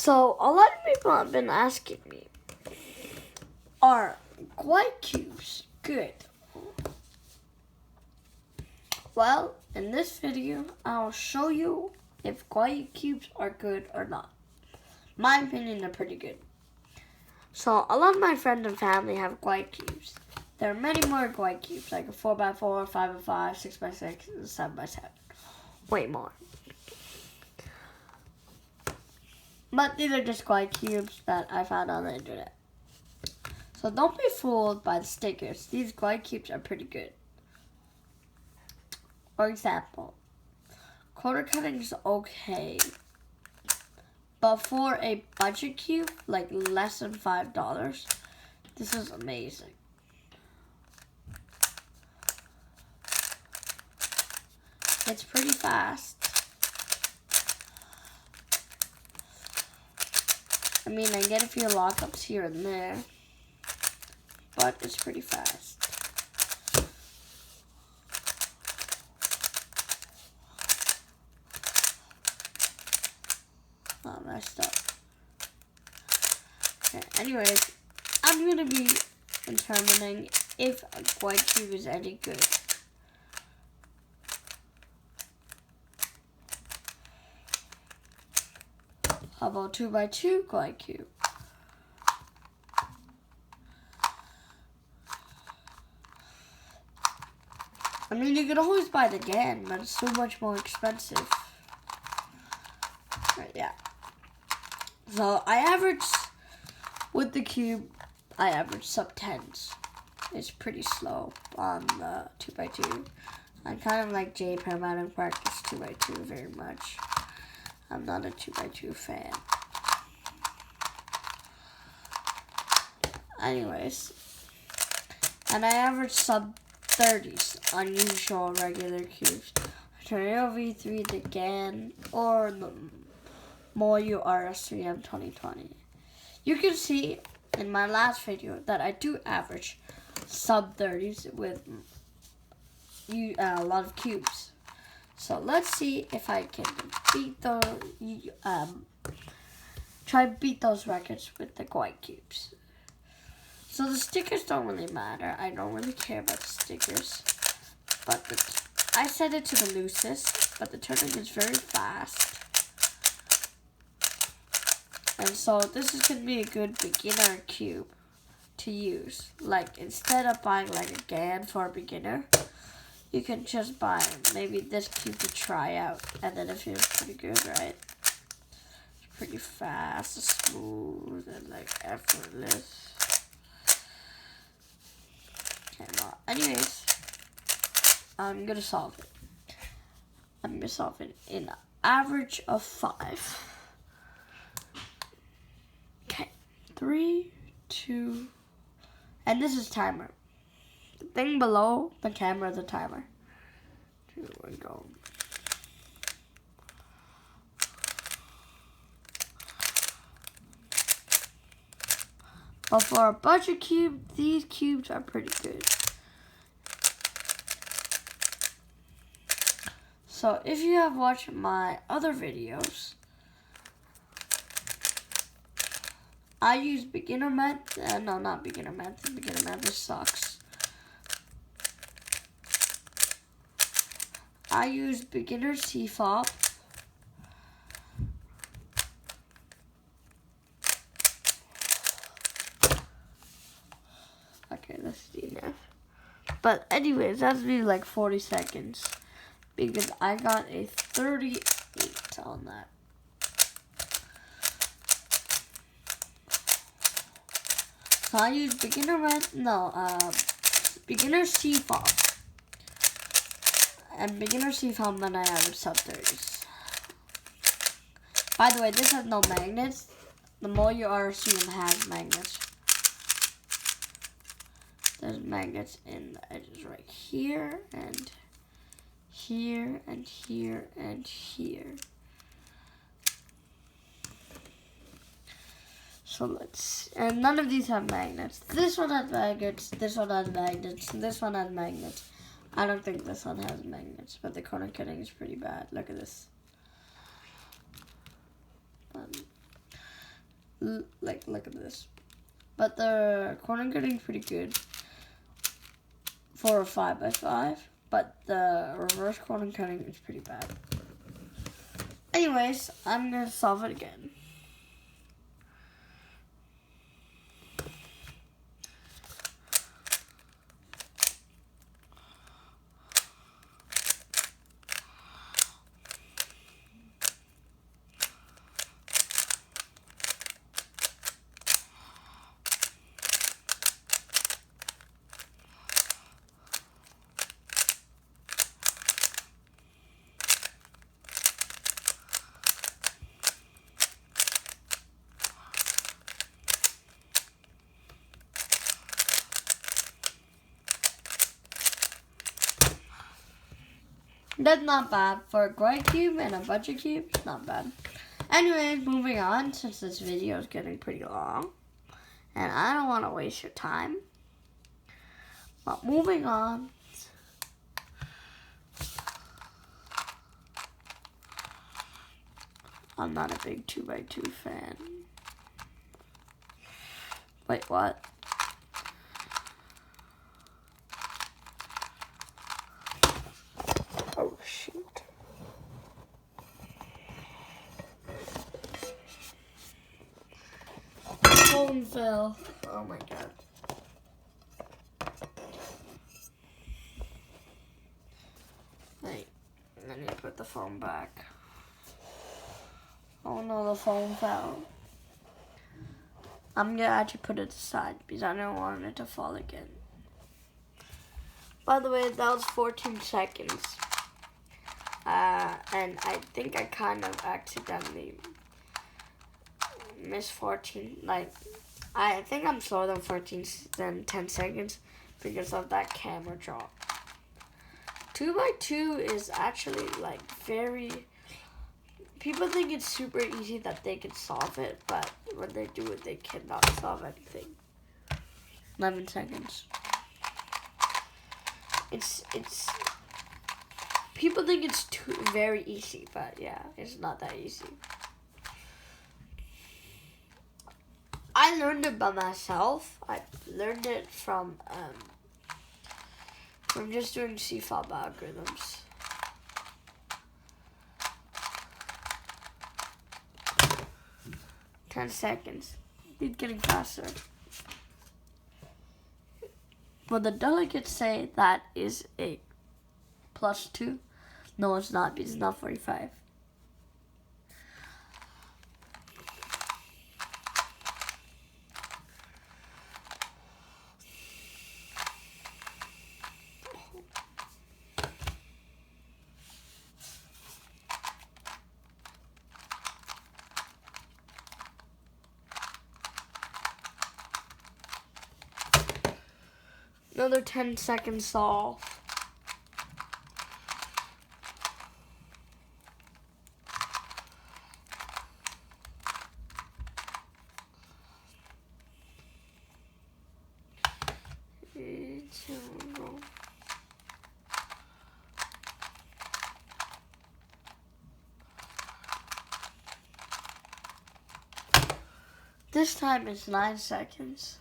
So, a lot of people have been asking me, are Qiyi Cubes good? Well, in this video, I'll show you if Qiyi Cubes are good or not. My opinion, they're pretty good. So, a lot of my friends and family have Qiyi Cubes. There are many more Qiyi Cubes, like a 4x4, 5x5, 6x6, and 7x7. Way more. But these are just Qiyi Cubes that I found on the internet. So don't be fooled by the stickers. These Qiyi Cubes are pretty good. For example, quarter cutting is okay. But for a budget cube, like less than $5, this is amazing. It's pretty fast. I mean, I get a few lockups here and there, but it's pretty fast. Oh, messed up. Okay, anyways, I'm going to be determining if a Qiyi Cube is any good. How about 2x2 Qiyi Cube? I mean, you could always buy the GAN, but it's so much more expensive. Right, yeah. So I average, with the cube, I average sub-10s. It's pretty slow on the 2x2. I kind of like J-Pam. I don't practice 2x2 very much. I'm not a 2x2 fan. Anyways, and I average sub-30s on usual regular cubes. Tornado V3, the GAN, or the Moyu RS3M 2020. You can see in my last video that I do average sub-30s with a lot of cubes. So let's see if I can beat those, try to beat those records with the Qiyi Cubes. So the stickers don't really matter. I don't really care about the stickers. But I set it to the loosest, but the turning is very fast. And so this is going to be a good beginner cube to use. Like, instead of buying like a GAN for a beginner, you can just buy maybe this cube to try out, and then it feels pretty good, right? It's pretty fast, smooth, and like effortless. Okay, well, anyways, I'm gonna solve it. I'm gonna solve it in an average of 5. Okay, 3, 2, and this is timer. The thing below the camera is a timer. 2, 1, go. But for a budget cube, these cubes are pretty good. So if you have watched my other videos, I use beginner method. No, not beginner method. Beginner method sucks. I use beginner CFOP. Okay, that's enough. But anyways, that's maybe like 40 seconds. Because I got a 38 on that. So I use beginner beginner CFOP. And beginner CFOP, then I average sub-30s. By the way, this has no magnets. The Moyu RSCM has magnets. There's magnets in the edges right here, and here, and here, and here. So and none of these have magnets. This one has magnets, this one has magnets, and this one has magnets. I don't think this one has magnets, but the corner cutting is pretty bad. Look at this. Like, look at this. But the corner cutting is pretty good for a 5x5. But the reverse corner cutting is pretty bad. Anyways, I'm gonna solve it again. That's not bad for a Qiyi cube and a budget cube. It's not bad. Anyways, moving on, since this video is getting pretty long, and I don't want to waste your time. But moving on. I'm not a big 2x2 fan. Wait, what? Oh, shoot. Phone fell. Oh my god. Wait, I need to put the phone back. Oh no, the phone fell. I'm gonna actually put it aside because I don't want it to fall again. By the way, that was 14 seconds. And I think I kind of accidentally missed 14. Like, I think I'm slower than 10 seconds because of that camera drop. 2x2 is actually like very... People think it's super easy that they can solve it, but when they do it, they cannot solve anything. 11 seconds. It's people think it's very easy, but yeah, it's not that easy. I learned it by myself. I learned it from just doing CFOB algorithms. Ten seconds. It's getting faster. Well, the delegates say that is a +2. No, it's not because it's not 45. Another 10 seconds solve. This time it's 9 seconds.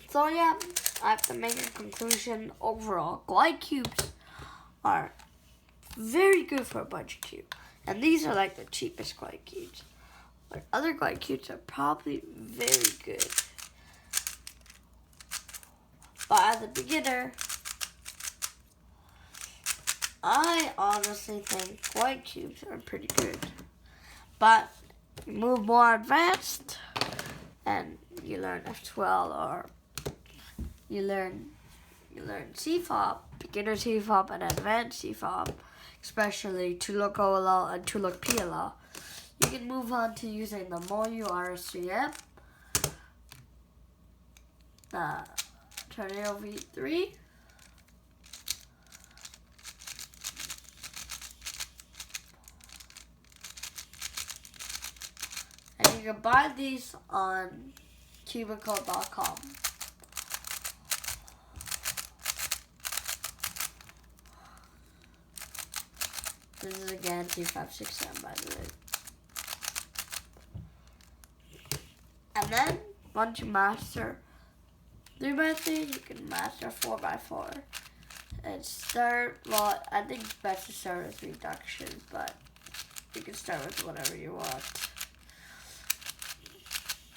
So yeah, I have to make a conclusion. Overall, Qiyi cubes are very good for a budget cube. And these are like the cheapest Qiyi cubes. But other Qiyi cubes are probably very good. But as a beginner, I honestly think Qiyi cubes are pretty good. But you move more advanced and you learn F12 or you learn CFOB, beginner CFOB and advanced CFOB, especially to look OLL and to look PLL. You can move on to using the Moyu RSCM, the Tornado V3, and you can buy these on cubicle.com. This is again 2, 5, 6, 7, by the way. And then once you master 3x3, you can master 4x4. And start, well, I think it's best to start with reduction, but you can start with whatever you want.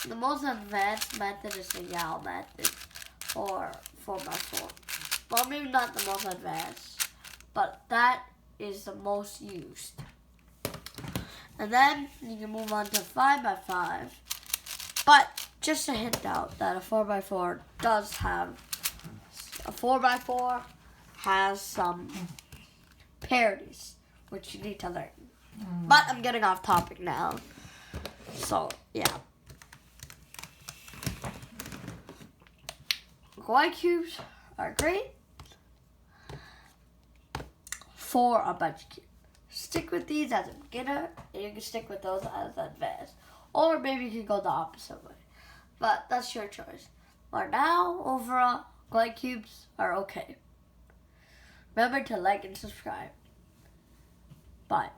The most advanced method is the Yao method, or 4x4. Well, maybe not the most advanced, but that is the most used. And then you can move on to 5x5. But just a hint out that a 4x4 does have, a 4x4 has some parities, which you need to learn. But I'm getting off topic now. So, yeah. Qiyi Cubes are great for a budget cube. Stick with these as a beginner, and you can stick with those as advanced. Or maybe you can go the opposite way. But that's your choice. For now, overall, Qiyi Cubes are okay. Remember to like and subscribe. Bye.